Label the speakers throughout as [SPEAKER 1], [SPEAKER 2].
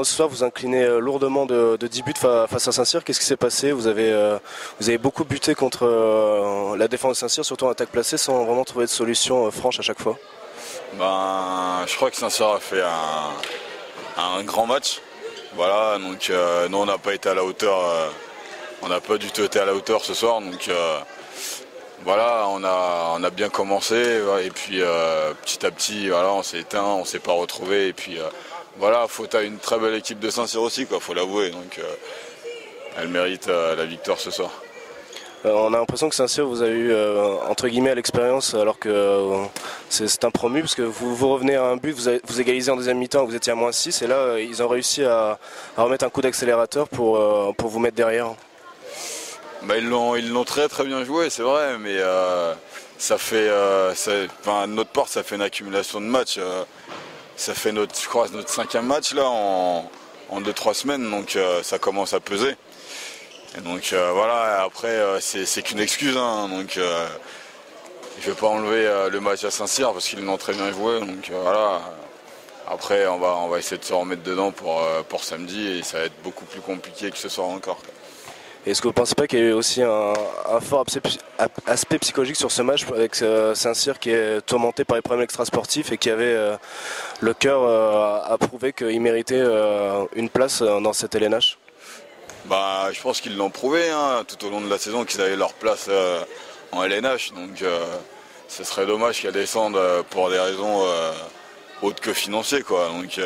[SPEAKER 1] malheureusement ce soir vous inclinez lourdement de 10 buts face à Saint-Cyr. Qu'est-ce qui s'est passé? Vous avez beaucoup buté contre la défense de Saint-Cyr, surtout en attaque placée, sans vraiment trouver de solution franche à chaque fois.
[SPEAKER 2] Je crois que Saint-Cyr a fait un grand match. Voilà, donc nous on n'a pas été à la hauteur, on n'a pas du tout été à la hauteur ce soir. Donc voilà, on a bien commencé et puis petit à petit, voilà, on s'est éteint, on s'est pas retrouvé et puis voilà, faute à une très belle équipe de Saint-Cyr aussi, quoi, faut l'avouer. Donc elle mérite la victoire ce soir.
[SPEAKER 1] On a l'impression que Saint-Cyr vous a eu entre guillemets à l'expérience alors que c'est un promu parce que vous revenez à un but, vous égalisez en deuxième mi-temps, vous étiez à -6 et là ils ont réussi à remettre un coup d'accélérateur pour vous mettre derrière.
[SPEAKER 2] Ils l'ont très très bien joué, c'est vrai, mais ça fait de notre part ça fait une accumulation de matchs. Ça fait notre 5e match là en 2-3 semaines, donc ça commence à peser. Et donc voilà, après c'est qu'une excuse, hein, donc je vais pas enlever le match à Saint-Cyr parce qu'ils l'ont très bien joué, donc voilà. Après on va essayer de se remettre dedans pour samedi et ça va être beaucoup plus compliqué que ce soir encore.
[SPEAKER 1] Est-ce que vous ne pensez pas qu'il y a eu aussi un fort aspect psychologique sur ce match avec Saint-Cyr qui est tourmenté par les problèmes extrasportifs et qui avait le cœur à prouver qu'il méritait une place dans cette LNH?
[SPEAKER 2] Je pense qu'ils l'ont prouvé hein, tout au long de la saison qu'ils avaient leur place en LNH. Donc ce serait dommage qu'elles descendent pour des raisons autres que financières, quoi. Donc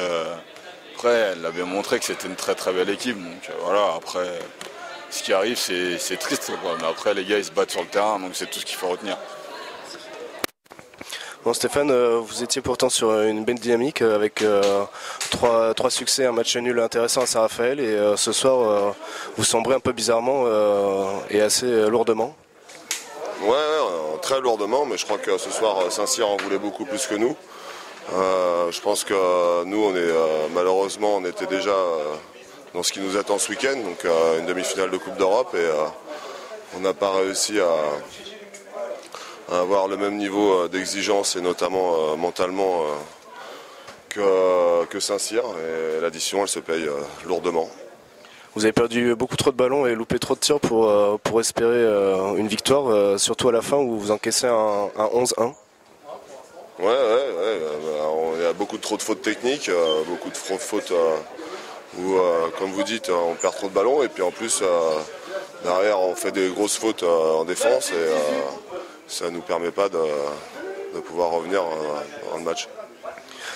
[SPEAKER 2] après, elle avait montré que c'était une très très belle équipe. Donc voilà, après ce qui arrive c'est triste, quoi. Mais après les gars ils se battent sur le terrain, donc c'est tout ce qu'il faut retenir.
[SPEAKER 1] Bon Stéphane, vous étiez pourtant sur une belle dynamique avec 3 succès, un match nul intéressant à Saint-Raphaël et ce soir vous sombrez un peu bizarrement et assez lourdement.
[SPEAKER 3] Ouais, très lourdement, mais je crois que ce soir Saint-Cyr en voulait beaucoup plus que nous. Je pense que nous malheureusement on était déjà dans ce qui nous attend ce week-end, donc une demi-finale de Coupe d'Europe et on n'a pas réussi à avoir le même niveau d'exigence et notamment mentalement que Saint-Cyr et l'addition elle se paye lourdement.
[SPEAKER 1] Vous avez perdu beaucoup trop de ballons et loupé trop de tirs pour espérer une victoire, surtout à la fin où vous encaissez un 11-1.
[SPEAKER 3] Ouais, il y a beaucoup trop de fautes techniques, beaucoup de fautes où, comme vous dites, on perd trop de ballons et puis en plus derrière on fait des grosses fautes en défense et ça ne nous permet pas de pouvoir revenir dans le match.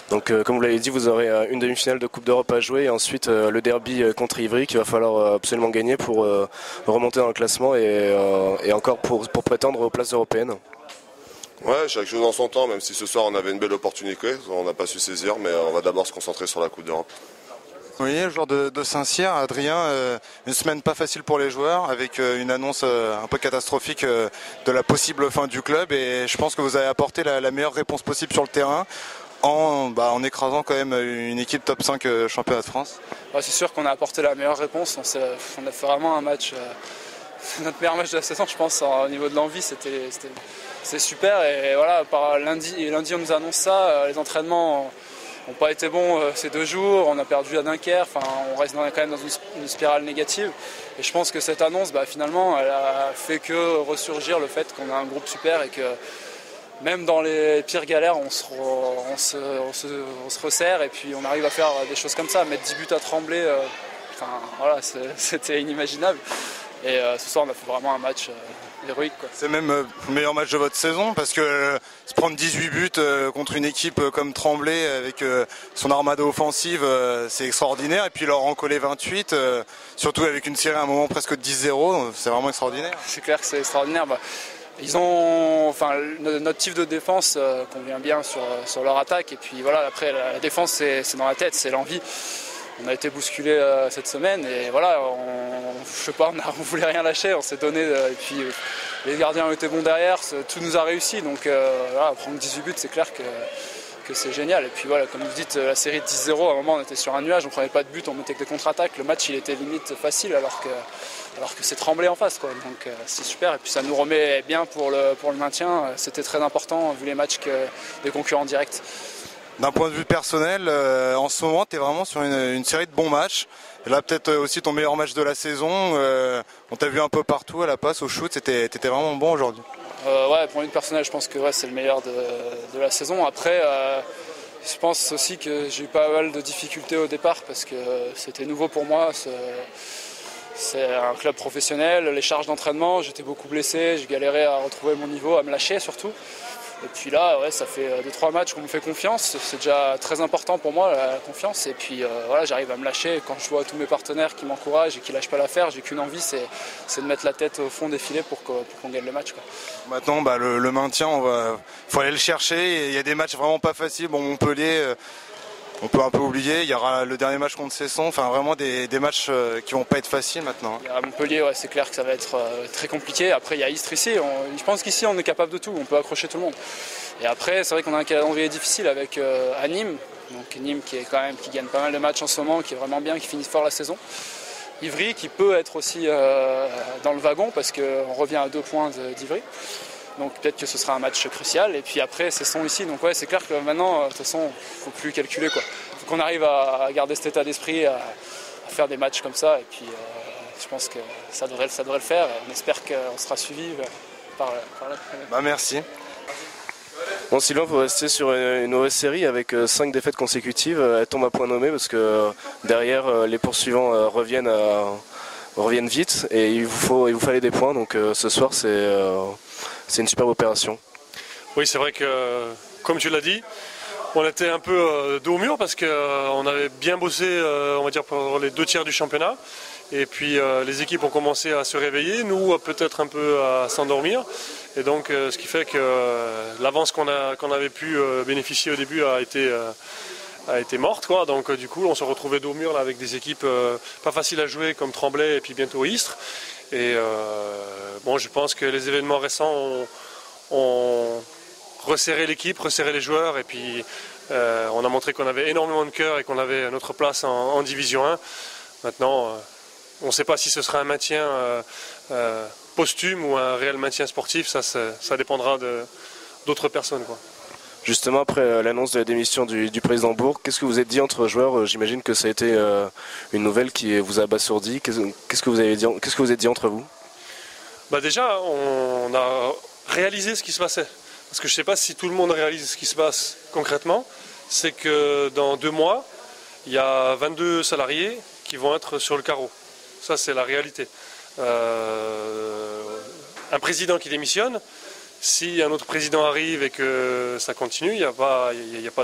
[SPEAKER 1] Donc comme vous l'avez dit, vous aurez une demi-finale de Coupe d'Europe à jouer et ensuite le derby contre Ivry qu'il va falloir absolument gagner pour remonter dans le classement et encore pour prétendre aux places européennes.
[SPEAKER 3] Ouais, chaque chose en son temps, même si ce soir on avait une belle opportunité, on n'a pas su saisir, mais on va d'abord se concentrer sur la Coupe d'Europe.
[SPEAKER 4] Oui, le joueur de Saint-Cyr, Adrien, une semaine pas facile pour les joueurs, avec une annonce un peu catastrophique de la possible fin du club, et je pense que vous avez apporté la meilleure réponse possible sur le terrain, en écrasant quand même une équipe top 5 championnat de France.
[SPEAKER 5] Ouais, c'est sûr qu'on a apporté la meilleure réponse, on a fait vraiment un match, notre meilleur match de la saison je pense, au niveau de l'envie, c'est super, et voilà, lundi on nous annonce ça, les entraînements n'ont pas été bons ces 2 jours, on a perdu à Dunkerque, on reste quand même dans une spirale négative. Et je pense que cette annonce, finalement, elle a fait que ressurgir le fait qu'on a un groupe super et que même dans les pires galères, on se resserre et puis on arrive à faire des choses comme ça. Mettre 10 buts à Tremblay, voilà, c'était inimaginable. Et ce soir, on a fait vraiment un match héroïque, quoi.
[SPEAKER 4] C'est même le meilleur match de votre saison parce que se prendre 18 buts contre une équipe comme Tremblay avec son armada offensive, c'est extraordinaire. Et puis leur en coller 28, surtout avec une série à un moment presque de 10-0, c'est vraiment extraordinaire.
[SPEAKER 5] C'est clair que c'est extraordinaire. Notre type de défense convient bien sur leur attaque. Et puis voilà, après la défense c'est dans la tête, c'est l'envie. On a été bousculé cette semaine et voilà, on voulait rien lâcher, on s'est donné et puis les gardiens ont été bons derrière, tout nous a réussi, donc voilà, prendre 18 buts c'est clair que c'est génial. Et puis voilà, comme vous dites, la série de 10-0, à un moment on était sur un nuage, on prenait pas de but, on mettait que des contre-attaques, le match il était limite facile alors que c'est Tremblay en face, quoi. Donc c'est super et puis ça nous remet bien pour le maintien, c'était très important vu les matchs des concurrents directs.
[SPEAKER 4] D'un point de vue personnel, en ce moment, tu es vraiment sur une série de bons matchs. Et là, peut-être aussi ton meilleur match de la saison. On t'a vu un peu partout à la passe, au shoot. T'étais vraiment bon aujourd'hui.
[SPEAKER 5] Ouais, point de vue personnel, je pense que ouais, c'est le meilleur de la saison. Après, je pense aussi que j'ai eu pas mal de difficultés au départ parce que c'était nouveau pour moi. C'est un club professionnel, les charges d'entraînement, j'étais beaucoup blessé, je galérais à retrouver mon niveau, à me lâcher surtout. Et puis là, ouais, ça fait 2-3 matchs qu'on me fait confiance, c'est déjà très important pour moi la confiance. Et puis voilà, j'arrive à me lâcher. Quand je vois tous mes partenaires qui m'encouragent et qui ne lâchent pas l'affaire, j'ai qu'une envie, c'est de mettre la tête au fond des filets pour qu'on gagne le match, quoi.
[SPEAKER 4] Maintenant, le maintien, faut aller le chercher. Il y a des matchs vraiment pas faciles. Bon, Montpellier, on peut un peu oublier. Il y aura le dernier match contre Cesson. Enfin, vraiment des matchs qui vont pas être faciles maintenant.
[SPEAKER 5] À Montpellier, ouais, c'est clair que ça va être très compliqué. Après, il y a Istres ici. Je pense qu'ici, on est capable de tout. On peut accrocher tout le monde. Et après, c'est vrai qu'on a un calendrier difficile avec à Nîmes. Donc Nîmes qui gagne pas mal de matchs en ce moment, qui est vraiment bien, qui finit fort la saison. Ivry qui peut être aussi dans le wagon parce qu'on revient à 2 points d'Ivry. Donc peut-être que ce sera un match crucial. Et puis après, Cesson ici. Donc ouais, c'est clair que maintenant, de toute façon, il ne faut plus calculer, quoi. Il faut qu'on arrive à garder cet état d'esprit, à faire des matchs comme ça. Et puis je pense que ça devrait le faire. Et on espère qu'on sera suivi par la...
[SPEAKER 4] Merci.
[SPEAKER 1] Bon, Sylvain, vous restez sur une mauvaise série avec 5 défaites consécutives. Elle tombe à point nommé parce que derrière, les poursuivants reviennent vite et il vous fallait des points. Donc ce soir, c'est une superbe opération.
[SPEAKER 6] Oui, c'est vrai que, comme tu l'as dit, on était un peu dos au mur parce qu'on avait bien bossé, on va dire, pour les 2 tiers du championnat. Et puis les équipes ont commencé à se réveiller, nous peut-être un peu à s'endormir. Et donc ce qui fait que l'avance qu'on avait pu bénéficier au début a été morte, quoi. Donc du coup on se retrouvait dos au mur là, avec des équipes pas faciles à jouer comme Tremblay et puis bientôt Istres. Et bon, je pense que les événements récents ont resserré l'équipe, resserré les joueurs et puis on a montré qu'on avait énormément de cœur et qu'on avait notre place en Division 1. Maintenant, on ne sait pas si ce sera un maintien posthume ou un réel maintien sportif, ça dépendra d'autres personnes, quoi.
[SPEAKER 1] Justement, après l'annonce de la démission du président Bourg, qu'est-ce que vous êtes dit entre joueurs? J'imagine que ça a été une nouvelle qui vous a abasourdi. Qu'est-ce que vous êtes dit entre vous?
[SPEAKER 6] Bah déjà, on a réalisé ce qui se passait. Parce que je ne sais pas si tout le monde réalise ce qui se passe concrètement. C'est que dans 2 mois, il y a 22 salariés qui vont être sur le carreau. Ça, c'est la réalité. Un président qui démissionne, si un autre président arrive et que ça continue, il n'y a pas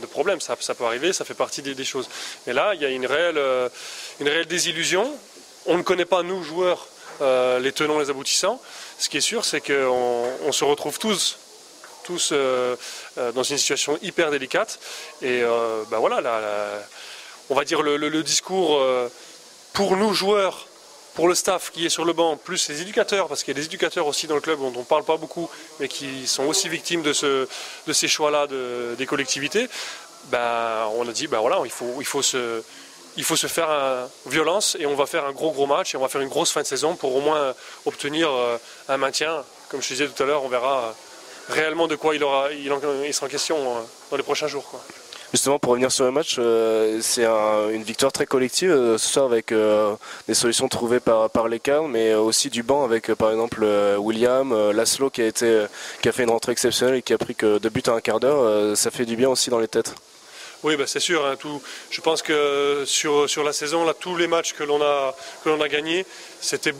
[SPEAKER 6] de problème. Ça peut arriver, ça fait partie des choses. Mais là, il y a une réelle désillusion. On ne connaît pas, nous, joueurs, les tenants, les aboutissants. Ce qui est sûr, c'est qu'on se retrouve tous dans une situation hyper délicate. Et ben voilà, on va dire le discours pour nous, joueurs, pour le staff qui est sur le banc, plus les éducateurs, parce qu'il y a des éducateurs aussi dans le club dont on ne parle pas beaucoup, mais qui sont aussi victimes de ces choix-là des collectivités, ben, on a dit, ben voilà, il faut se faire violence et on va faire un gros match et on va faire une grosse fin de saison pour au moins obtenir un maintien. Comme je disais tout à l'heure, on verra réellement de quoi il sera question dans les prochains jours, quoi.
[SPEAKER 1] Justement, pour revenir sur le match, c'est une victoire très collective ce soir avec des solutions trouvées par les cadres, mais aussi du banc avec par exemple William, Laszlo qui a fait une rentrée exceptionnelle et qui a pris que 2 buts à un quart d'heure. Ça fait du bien aussi dans les têtes.
[SPEAKER 6] Oui, bah c'est sûr. Hein, je pense que sur la saison, là, tous les matchs que l'on a gagnés, c'était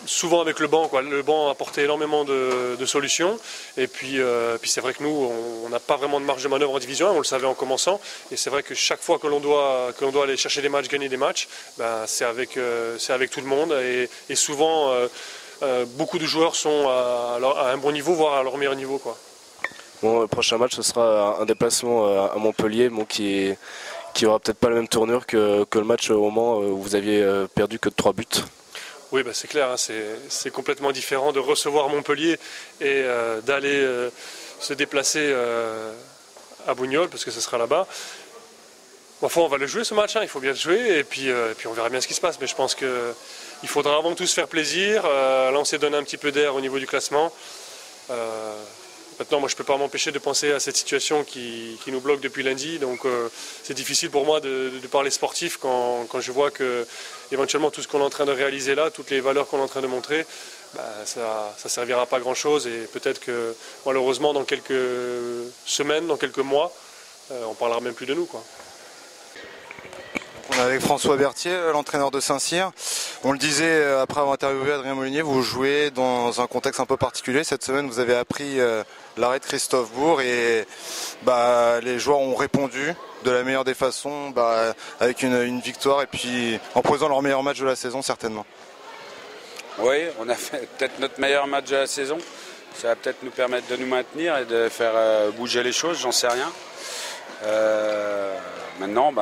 [SPEAKER 6] souvent avec le banc, quoi. Le banc a apporté énormément de solutions. Et puis c'est vrai que nous, on n'a pas vraiment de marge de manœuvre en Division 1, on le savait en commençant. Et c'est vrai que chaque fois que l'on doit aller chercher des matchs, gagner des matchs, ben, c'est avec tout le monde. Et souvent, beaucoup de joueurs sont à un bon niveau, voire à leur meilleur niveau, quoi.
[SPEAKER 1] Bon, le prochain match, ce sera un déplacement à Montpellier, bon, qui aura peut-être pas la même tournure que le match au moment où vous aviez perdu que de 3 buts.
[SPEAKER 6] Oui, bah c'est clair, hein, c'est complètement différent de recevoir Montpellier et d'aller se déplacer à Bougnols, parce que ce sera là-bas. Enfin, on va le jouer ce match, hein, il faut bien le jouer, et puis on verra bien ce qui se passe. Mais je pense qu'il faudra avant tout se faire plaisir. Là, on s'est donné un petit peu d'air au niveau du classement. Maintenant, moi, je ne peux pas m'empêcher de penser à cette situation qui nous bloque depuis lundi. Donc, c'est difficile pour moi de parler sportif quand je vois que, éventuellement, tout ce qu'on est en train de réaliser là, toutes les valeurs qu'on est en train de montrer, ça ne servira pas à grand-chose. Et peut-être que, malheureusement, dans quelques semaines, dans quelques mois, on ne parlera même plus de nous, quoi.
[SPEAKER 4] On est avec François Berthier, l'entraîneur de Saint-Cyr. On le disait après avoir interviewé Adrien Molinier, vous jouez dans un contexte un peu particulier. Cette semaine, vous avez appris l'arrêt de Christophe Bourg et les joueurs ont répondu de la meilleure des façons, avec une victoire et puis en posant leur meilleur match de la saison certainement.
[SPEAKER 7] Oui, on a fait peut-être notre meilleur match de la saison. Ça va peut-être nous permettre de nous maintenir et de faire bouger les choses, j'en sais rien. Maintenant,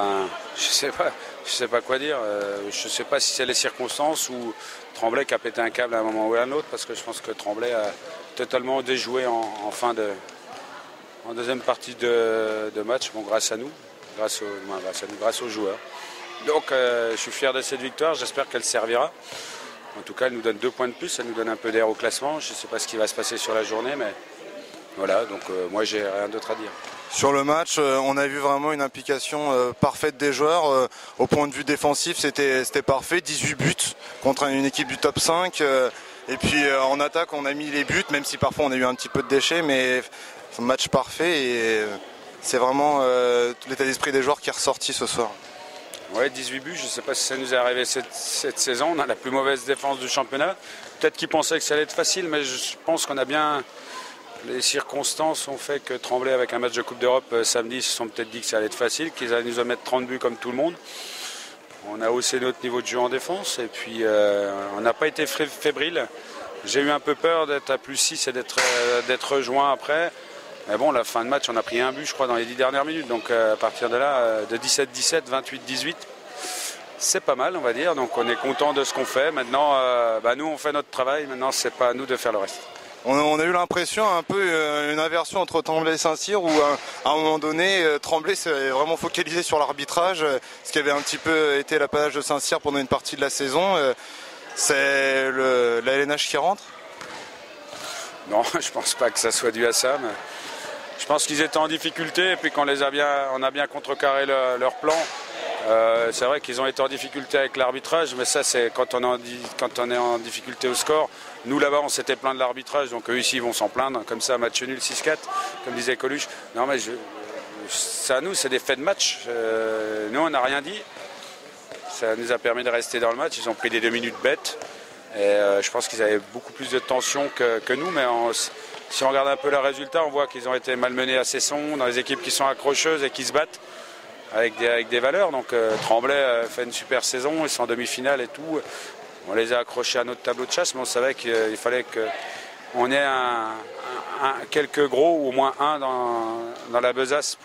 [SPEAKER 7] je sais pas quoi dire. Je ne sais pas si c'est les circonstances ou Tremblay qui a pété un câble à un moment ou à un autre, parce que je pense que Tremblay a totalement déjoué en deuxième partie de match, grâce à nous, grâce aux joueurs. Donc je suis fier de cette victoire, j'espère qu'elle servira. En tout cas, elle nous donne 2 points de plus, elle nous donne un peu d'air au classement. Je ne sais pas ce qui va se passer sur la journée, mais voilà, donc moi j'ai rien d'autre à dire.
[SPEAKER 4] Sur le match, on a vu vraiment une implication parfaite des joueurs. Au point de vue défensif, c'était parfait. 18 buts contre une équipe du top 5. Et puis en attaque, on a mis les buts, même si parfois on a eu un petit peu de déchets. Mais un match parfait et c'est vraiment l'état d'esprit des joueurs qui est ressorti ce soir.
[SPEAKER 7] Oui, 18 buts, je ne sais pas si ça nous est arrivé cette saison. On a la plus mauvaise défense du championnat. Peut-être qu'ils pensaient que ça allait être facile, mais je pense qu'on a bien... Les circonstances ont fait que Tremblay, avec un match de Coupe d'Europe samedi, se sont peut-être dit que ça allait être facile, qu'ils allaient nous en mettre 30 buts comme tout le monde. On a haussé notre niveau de jeu en défense et puis on n'a pas été fébrile. J'ai eu un peu peur d'être à +6 et d'être rejoint après. Mais bon, la fin de match, on a pris un but, je crois, dans les 10 dernières minutes. Donc à partir de là, de 17-17, 28-18, c'est pas mal, on va dire. Donc on est content de ce qu'on fait. Maintenant, nous, on fait notre travail. Maintenant, c'est pas à nous de faire le reste.
[SPEAKER 4] On a eu l'impression un peu une inversion entre Tremblay et Saint-Cyr où à un moment donné Tremblay s'est vraiment focalisé sur l'arbitrage, ce qui avait un petit peu été l'apanage de Saint-Cyr pendant une partie de la saison. C'est la LNH qui rentre?
[SPEAKER 7] Non, je pense pas que ça soit dû à ça. Mais je pense qu'ils étaient en difficulté et puis qu'on on a bien contrecarré leur plan. C'est vrai qu'ils ont été en difficulté avec l'arbitrage, mais ça c'est quand on est en difficulté au score. Nous là-bas on s'était plaint de l'arbitrage, donc eux ici ils vont s'en plaindre, comme ça match nul 6-4, comme disait Coluche. Non mais ça nous c'est des faits de match, nous on n'a rien dit, ça nous a permis de rester dans le match, ils ont pris des 2 minutes bêtes, et je pense qu'ils avaient beaucoup plus de tension que nous, mais si on regarde un peu le résultat, on voit qu'ils ont été malmenés à Cesson, dans les équipes qui sont accrocheuses et qui se battent. Avec des valeurs, donc Tremblay fait une super saison, ils sont en demi-finale et tout. On les a accrochés à notre tableau de chasse, mais on savait qu'il fallait qu'on ait quelques gros, ou au moins un dans la besace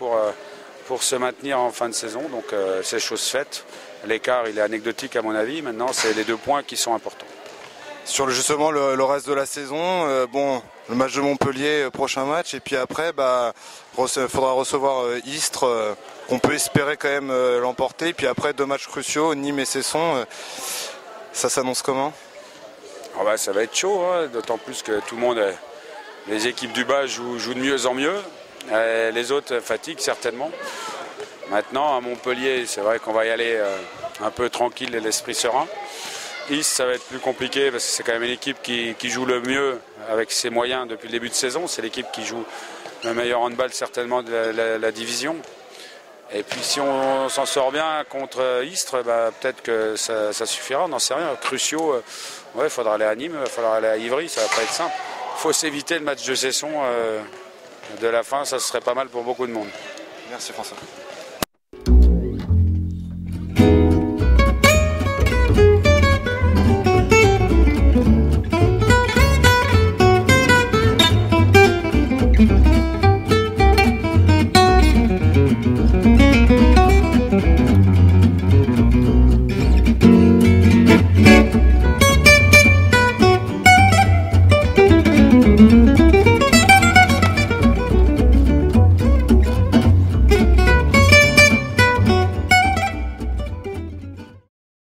[SPEAKER 7] pour se maintenir en fin de saison. Donc c'est chose faite. L'écart il est anecdotique à mon avis, maintenant c'est les 2 points qui sont importants.
[SPEAKER 4] Sur justement le reste de la saison, le match de Montpellier, prochain match, et puis après, faudra recevoir Istres, qu'on peut espérer quand même l'emporter, et puis après 2 matchs cruciaux, Nîmes et Cesson, ça s'annonce comment?
[SPEAKER 7] Ça va être chaud, hein, d'autant plus que tout le monde, les équipes du bas jouent de mieux en mieux, les autres fatiguent certainement. Maintenant à Montpellier, c'est vrai qu'on va y aller un peu tranquille et l'esprit serein. Istres, ça va être plus compliqué parce que c'est quand même une équipe qui joue le mieux avec ses moyens depuis le début de saison. C'est l'équipe qui joue le meilleur handball certainement de la division. Et puis si on s'en sort bien contre Istres, peut-être que ça suffira, on n'en sait rien. Cruciaux, il faudra aller à Nîmes, il faudra aller à Ivry, ça va pas être simple. Il faut s'éviter le match de Cesson de la fin, ça serait pas mal pour beaucoup de monde.
[SPEAKER 4] Merci François.